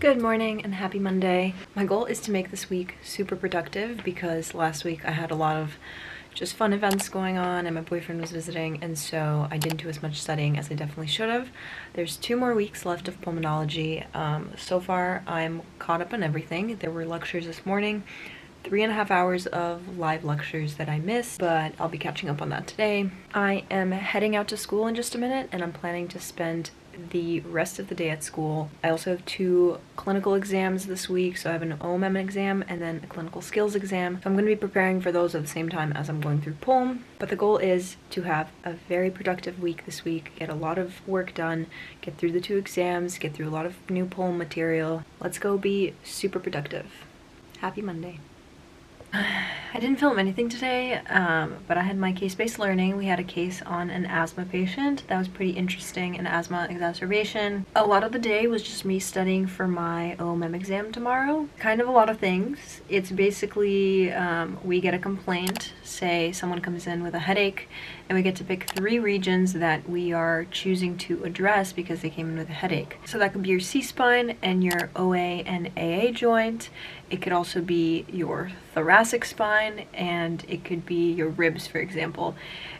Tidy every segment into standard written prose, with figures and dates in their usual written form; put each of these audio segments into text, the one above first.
Good morning and happy Monday. My goal is to make this week super productive because last week I had a lot of just fun events going on and my boyfriend was visiting, and so I didn't do as much studying as I definitely should have. There's 2 more weeks left of pulmonology. So far I'm caught up on everything. There were lectures this morning, 3.5 hours of live lectures that I missed, but I'll be catching up on that today. I am heading out to school in just a minute and I'm planning to spend the rest of the day at school. I also have 2 clinical exams this week, so I have an OMM exam and then a clinical skills exam. So I'm going to be preparing for those at the same time as I'm going through pulm. But the goal is to have a very productive week this week, get a lot of work done, get through the 2 exams, get through a lot of new pulm material. Let's go be super productive. Happy Monday. I didn't film anything today, but I had my case-based learning. We had a case on an asthma patient. That was pretty interesting, an asthma exacerbation. A lot of the day was just me studying for my OMM exam tomorrow. Kind of a lot of things. It's basically, we get a complaint, say someone comes in with a headache, and we get to pick 3 regions that we are choosing to address because they came in with a headache. So that could be your C-spine and your OA and AA joint. It could also be your thoracic spine, and it could be your ribs, for example.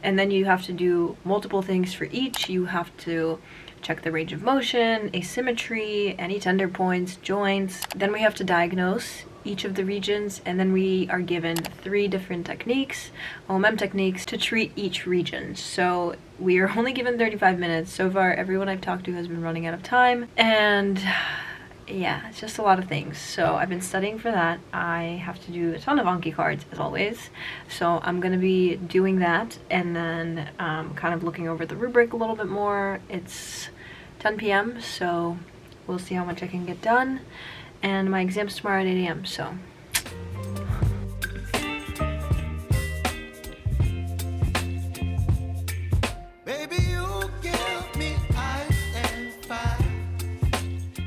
And then you have to do multiple things for each. You have to check the range of motion, asymmetry, any tender points, joints. Then we have to diagnose each of the regions, and then we are given 3 different techniques, OMM techniques, to treat each region. So we are only given 35 minutes. So far, everyone I've talked to has been running out of time, and yeah, it's just a lot of things. So I've been studying for that. I have to do a ton of Anki cards, as always. So I'm going to be doing that, and then kind of looking over the rubric a little bit more. It's 10 p.m., so we'll see how much I can get done. And my exam's tomorrow at 8 a.m., so.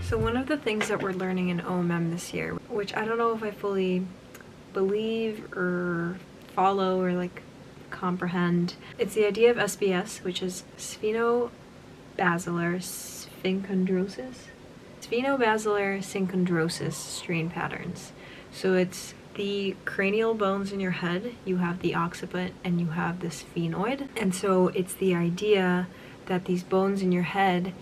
So one of the things that we're learning in OMM this year, which I don't know if I fully believe or follow or like comprehend, it's the idea of SBS, which is spheno-basilar synchondrosis. Spheno-basilar synchondrosis strain patterns. So it's the cranial bones in your head, you have the occiput and you have the sphenoid. And so it's the idea that these bones in your head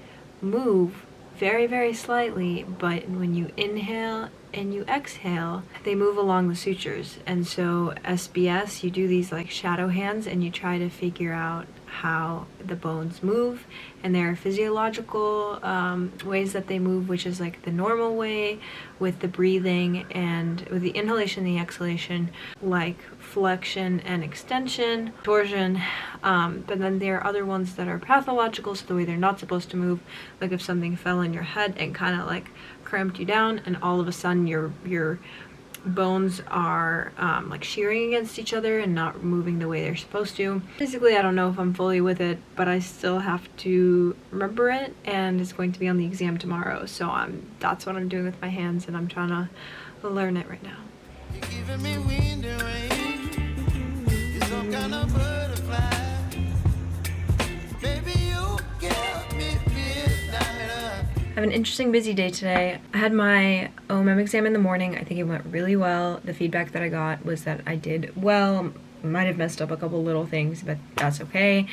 move very, very slightly, but when you inhale and you exhale, they move along the sutures. And so SBS, you do these like shadow hands and you try to figure out how the bones move, and there are physiological ways that they move, which is like the normal way with the breathing and with the inhalation and the exhalation, like flexion and extension, torsion, but then there are other ones that are pathological, so the way they're not supposed to move, like if something fell on your head and kind of like cramped you down and all of a sudden your bones are like shearing against each other and not moving the way they're supposed to. Basically, I don't know if I'm fully with it, but I still have to remember it, and it's going to be on the exam tomorrow, so that's what I'm doing with my hands, and I'm trying to learn it right now. You're giving me wind and rain. You're some kind of butterfly. Baby, you give me midnight. I have an interesting busy day today. I had my OMM exam in the morning. I think it went really well. The feedback that I got was that I did well. Might have messed up a couple little things, but that's okay.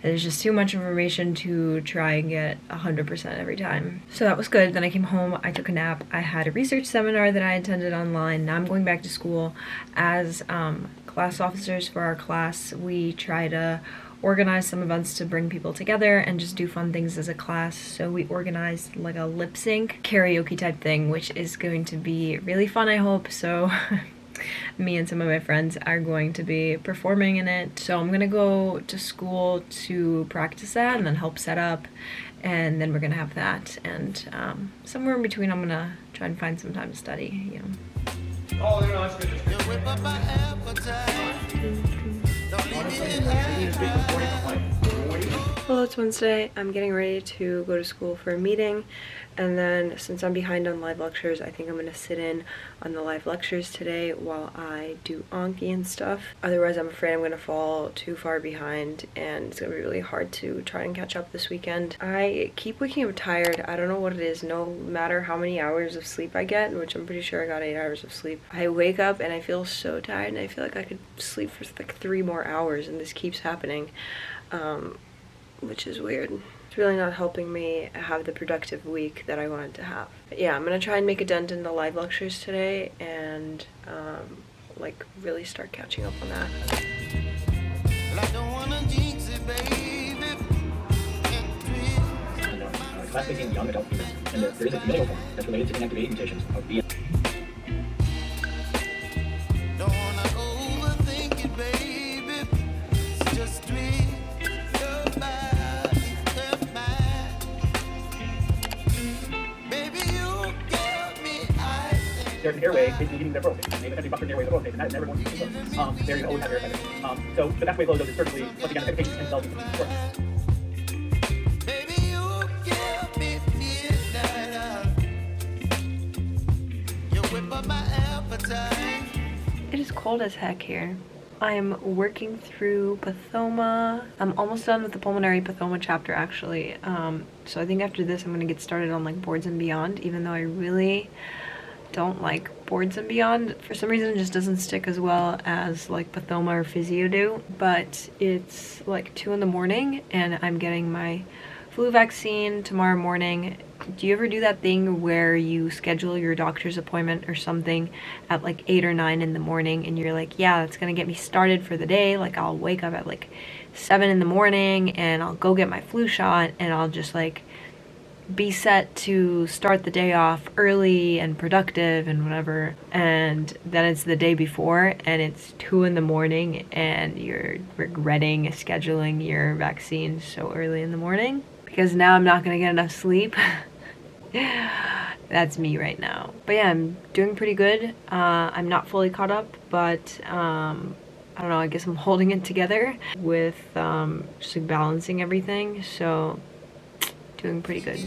There's just too much information to try and get 100% every time. So that was good. Then I came home, I took a nap. I had a research seminar that I attended online. Now I'm going back to school. As class officers for our class, we try to organize some events to bring people together and just do fun things as a class. So we organized like a lip sync karaoke type thing, which is going to be really fun, I hope. So me and some of my friends are going to be performing in it. So I'm gonna go to school to practice that and then help set up, and then we're gonna have that, and somewhere in between I'm gonna try and find some time to study, you know. Oh, no, that's good. Don't leave me in Hello, it's Wednesday. I'm getting ready to go to school for a meeting, and then since I'm behind on live lectures, I think I'm gonna sit in on the live lectures today while I do Anki and stuff. Otherwise, I'm afraid I'm gonna fall too far behind and it's gonna be really hard to try and catch up this weekend. I keep waking up tired. I don't know what it is. No matter how many hours of sleep I get, which I'm pretty sure I got 8 hours of sleep, I wake up and I feel so tired and I feel like I could sleep for like 3 more hours, and this keeps happening. Which is weird. It's really not helping me have the productive week that I wanted to have. But yeah, I'm gonna try and make a dent in the live lectures today and like really start catching up on that. Classification young adult humans, and there is a familial form that's related to inactivating mutations of BN. There's an airway basically leaving the throat. They have a buffered airway in the throat, and that never wants to be closed. There you go, always have air effects. So the best way to close those is perfectly, once again, the patients can tell you before. It is cold as heck here. I'm working through pathoma. I'm almost done with the pulmonary pathoma chapter actually. So I think after this I'm gonna get started on like boards and beyond, even though I really don't like boards and beyond. For some reason it just doesn't stick as well as like pathoma or physio do. But it's like 2 in the morning and I'm getting my flu vaccine tomorrow morning. Do you ever do that thing where you schedule your doctor's appointment or something at like 8 or 9 in the morning and you're like, yeah, that's gonna get me started for the day. Like I'll wake up at like 7 in the morning and I'll go get my flu shot and I'll just like be set to start the day off early and productive and whatever. And then it's the day before and it's 2 in the morning and you're regretting scheduling your vaccine so early in the morning because now I'm not gonna get enough sleep. That's me right now. But yeah, I'm doing pretty good. I'm not fully caught up, but I don't know, I guess I'm holding it together with just like balancing everything, so doing pretty good.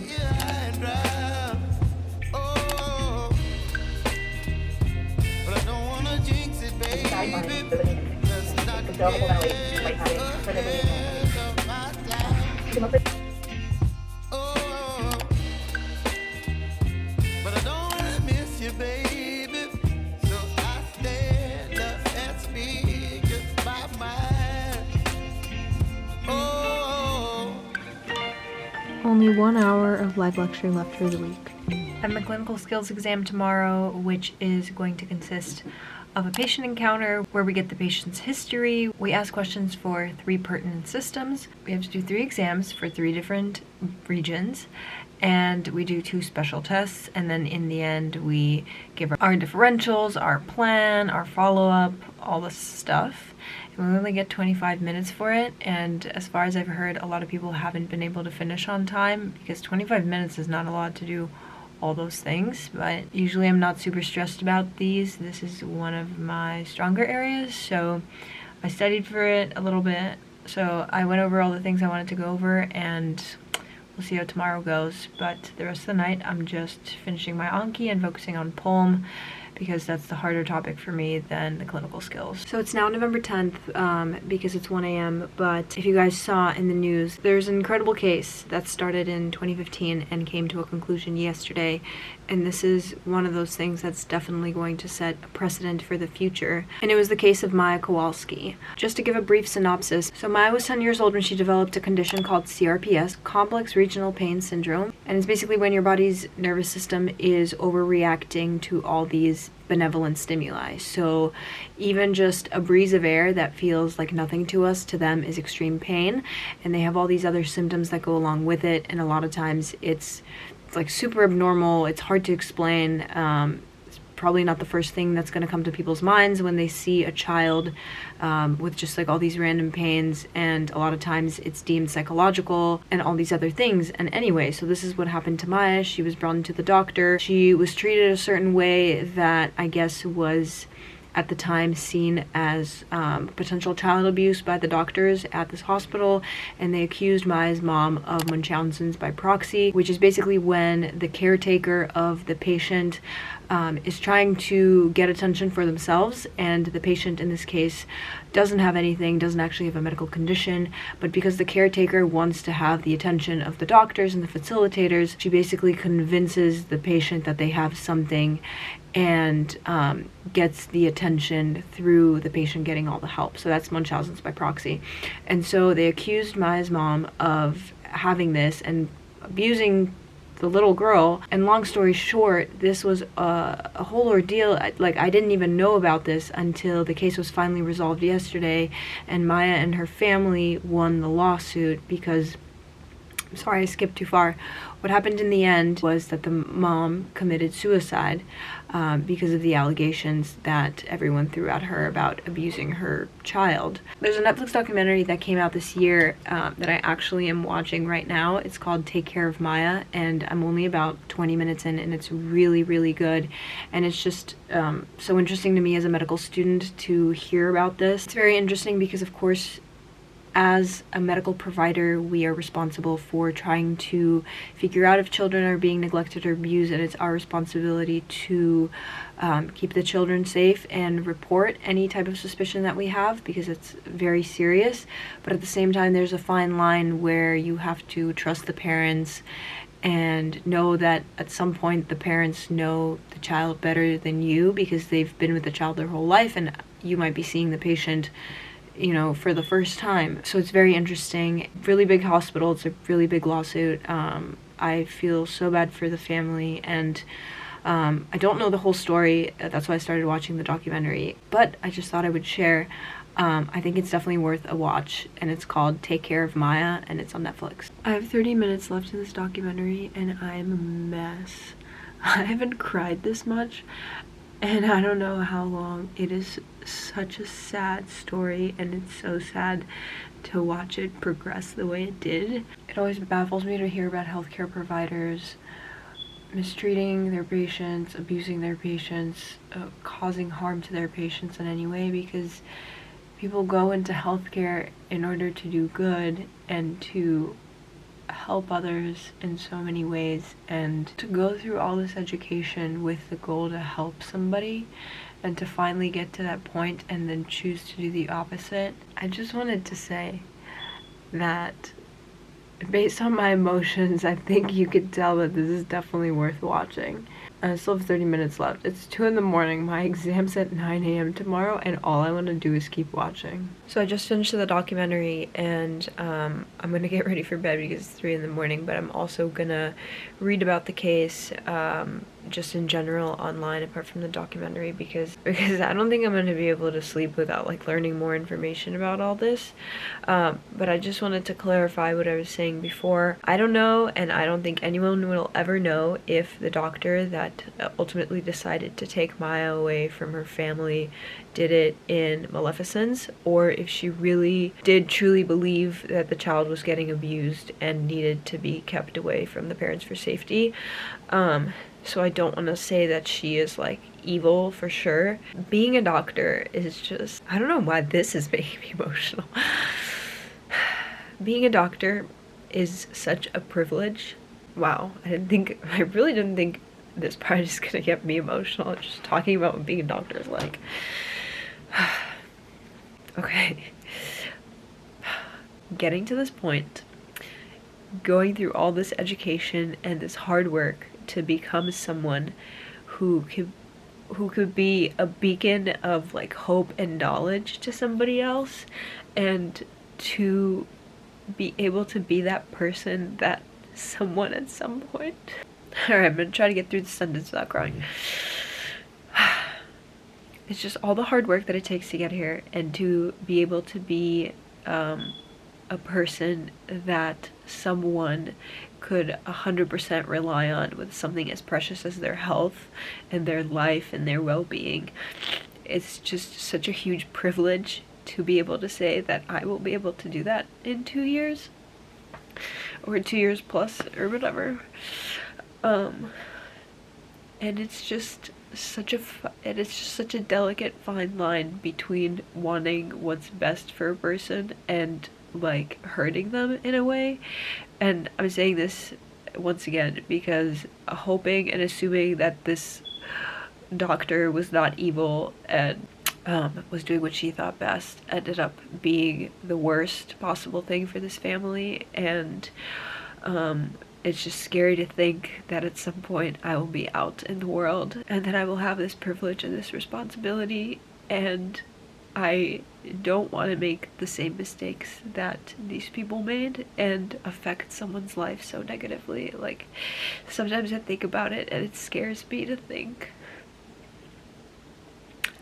Only 1 hour of live lecturing left for the week. I have my clinical skills exam tomorrow, which is going to consist of a patient encounter where we get the patient's history. We ask questions for 3 pertinent systems. We have to do 3 exams for 3 different regions, and we do 2 special tests, and then in the end we give our differentials, our plan, our follow-up, all this stuff. And we only get 25 minutes for it, and as far as I've heard, a lot of people haven't been able to finish on time because 25 minutes is not a lot to do all those things, but usually I'm not super stressed about these. This is one of my stronger areas, so I studied for it a little bit. So I went over all the things I wanted to go over, and we'll see how tomorrow goes. But the rest of the night I'm just finishing my Anki and focusing on Pulm, because that's the harder topic for me than the clinical skills. So it's now November 10th because it's 1 a.m. But if you guys saw in the news, there's an incredible case that started in 2015 and came to a conclusion yesterday. And this is one of those things that's definitely going to set a precedent for the future. And it was the case of Maya Kowalski. Just to give a brief synopsis, so Maya was 10 years old when she developed a condition called CRPS, Complex Regional Pain Syndrome. And it's basically when your body's nervous system is overreacting to all these benevolent stimuli. So even just a breeze of air that feels like nothing to us, to them is extreme pain. And they have all these other symptoms that go along with it. And a lot of times it's like super abnormal. It's hard to explain. It's probably not the first thing that's going to come to people's minds when they see a child with just like all these random pains, and a lot of times it's deemed psychological and all these other things. And anyway, so this is what happened to Maya. She was brought into the doctor. She was treated a certain way that I guess was at the time seen as potential child abuse by the doctors at this hospital, and they accused Maya's mom of Munchausen's by proxy, which is basically when the caretaker of the patient is trying to get attention for themselves, and the patient in this case doesn't have anything, doesn't actually have a medical condition, but because the caretaker wants to have the attention of the doctors and the facilitators, she basically convinces the patient that they have something and gets the attention through the patient getting all the help. So that's Munchausen's by proxy. And so they accused Maya's mom of having this and abusing the little girl. And long story short, this was a whole ordeal. I didn't even know about this until the case was finally resolved yesterday, and Maya and her family won the lawsuit because, sorry, I skipped too far. What happened in the end was that the mom committed suicide because of the allegations that everyone threw at her about abusing her child. There's a Netflix documentary that came out this year that I actually am watching right now. It's called Take Care of Maya, and I'm only about 20 minutes in, and it's really, really good. And it's just so interesting to me as a medical student to hear about this. It's very interesting because, of course, as a medical provider, we are responsible for trying to figure out if children are being neglected or abused, and it's our responsibility to keep the children safe and report any type of suspicion that we have, because it's very serious. But at the same time, there's a fine line where you have to trust the parents and know that at some point the parents know the child better than you because they've been with the child their whole life, and you might be seeing the patient, you know, for the first time. So it's very interesting. Really big hospital. It's a really big lawsuit. I feel so bad for the family, and I don't know the whole story. That's why I started watching the documentary, but I just thought I would share. I think it's definitely worth a watch, and it's called Take Care of Maya, and it's on Netflix. I have 30 minutes left in this documentary, and I'm a mess. I haven't cried this much, and I don't know how long. It is such a sad story, and it's so sad to watch it progress the way it did. It always baffles me to hear about healthcare providers mistreating their patients, abusing their patients, causing harm to their patients in any way, because people go into healthcare in order to do good and to help others in so many ways, and to go through all this education with the goal to help somebody and to finally get to that point and then choose to do the opposite. I just wanted to say that based on my emotions, I think you could tell that this is definitely worth watching. I still have 30 minutes left. It's 2 in the morning. My exam's at 9 a.m. tomorrow, and all I want to do is keep watching. So I just finished the documentary, and I'm gonna get ready for bed because it's 3 in the morning, but I'm also gonna read about the case just in general online apart from the documentary, because I don't think I'm gonna be able to sleep without like learning more information about all this. But I just wanted to clarify what I was saying before. I don't know, and I don't think anyone will ever know, if the doctor that ultimately decided to take Maya away from her family did it in maleficence, or if she really did truly believe that the child was getting abused and needed to be kept away from the parents for safety. So I don't want to say that she is like evil for sure. Being a doctor is just, I don't know why this is making me emotional. Being a doctor is such a privilege. Wow, I really didn't think this part is gonna get me emotional. Just talking about what being a doctor is like. Okay. Getting to this point, going through all this education and this hard work to become someone who could be a beacon of like hope and knowledge to somebody else, and to be able to be that person that someone at some point. Alright, I'm gonna try to get through the sentence without crying. It's just all the hard work that it takes to get here, and to be able to be a person that someone could 100% rely on with something as precious as their health and their life and their well-being. It's just such a huge privilege to be able to say that I will be able to do that in 2 years, or 2 years plus, or whatever. and it's just such a delicate fine line between wanting what's best for a person and like hurting them in a way. And I'm saying this once again because hoping and assuming that this doctor was not evil and was doing what she thought best ended up being the worst possible thing for this family. And it's just scary to think that at some point I will be out in the world and that I will have this privilege and this responsibility, and I don't want to make the same mistakes that these people made and affect someone's life so negatively. Like, sometimes I think about it and it scares me to think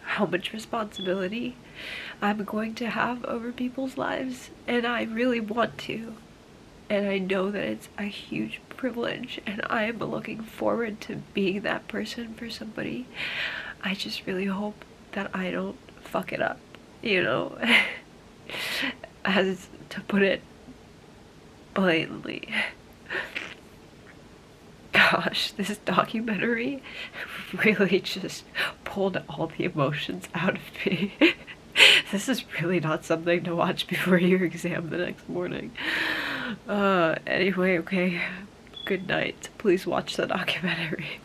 how much responsibility I'm going to have over people's lives, and I really want to. And I know that it's a huge privilege, and I am looking forward to being that person for somebody. I just really hope that I don't fuck it up, you know, as to put it blatantly. Gosh, this documentary really just pulled all the emotions out of me. This is really not something to watch before your exam the next morning. Anyway, okay, good night. Please watch the documentary.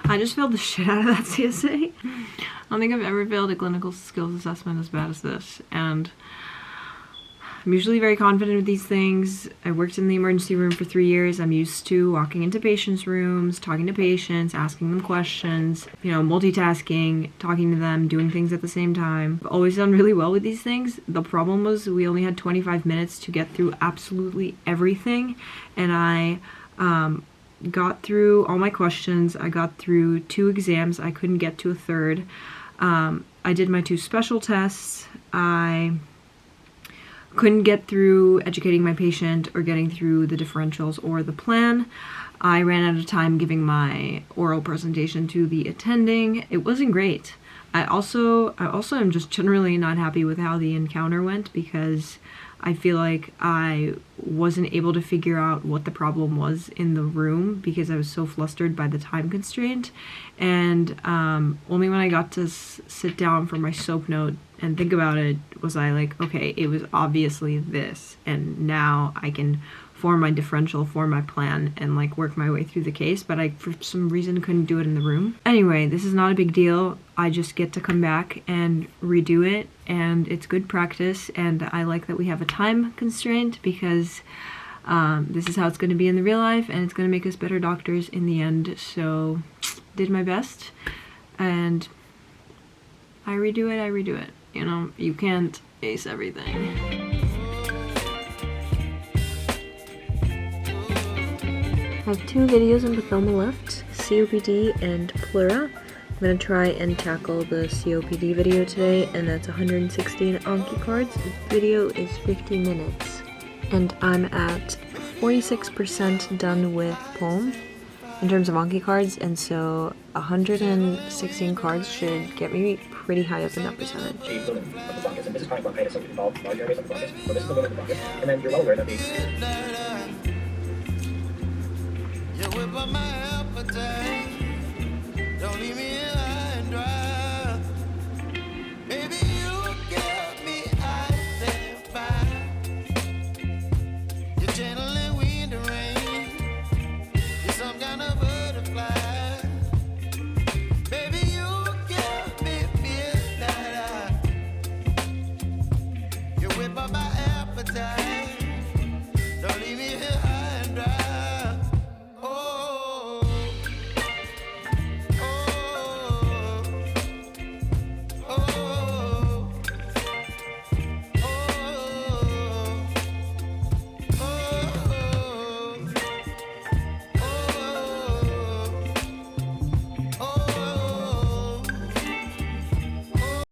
I just failed the shit out of that CSA. I don't think I've ever failed a clinical skills assessment as bad as this, and I'm usually very confident with these things. I worked in the emergency room for 3 years. I'm used to walking into patients' rooms, talking to patients, asking them questions, you know, multitasking, talking to them, doing things at the same time. I've always done really well with these things. The problem was we only had 25 minutes to get through absolutely everything, and I got through all my questions. I got through 2 exams. I couldn't get to a third. I did my 2 special tests. I couldn't get through educating my patient or getting through the differentials or the plan. I ran out of time giving my oral presentation to the attending. It wasn't great. I also am just generally not happy with how the encounter went, because I feel like I wasn't able to figure out what the problem was in the room because I was so flustered by the time constraint. And only when I got to sit down for my soap note and think about it was I like, okay, it was obviously this, and now I can form my differential, form my plan, and like work my way through the case, but I for some reason couldn't do it in the room. Anyway, this is not a big deal. I just get to come back and redo it, and it's good practice, and I like that we have a time constraint because this is how it's going to be in the real life, and it's going to make us better doctors in the end. So did my best, and I redo it. You know, you can't ace everything. I have 2 videos in Pathoma left, COPD and Pleura. I'm going to try and tackle the COPD video today, and that's 116 Anki cards. The video is 50 minutes. And I'm at 46% done with Pulm in terms of Anki cards, and so 116 cards should get me pretty high up in that percentage. And this is chronic bronchitis, so it involves large airways of the bronchus. So this is the limb of the bronchus. And then you're well aware that the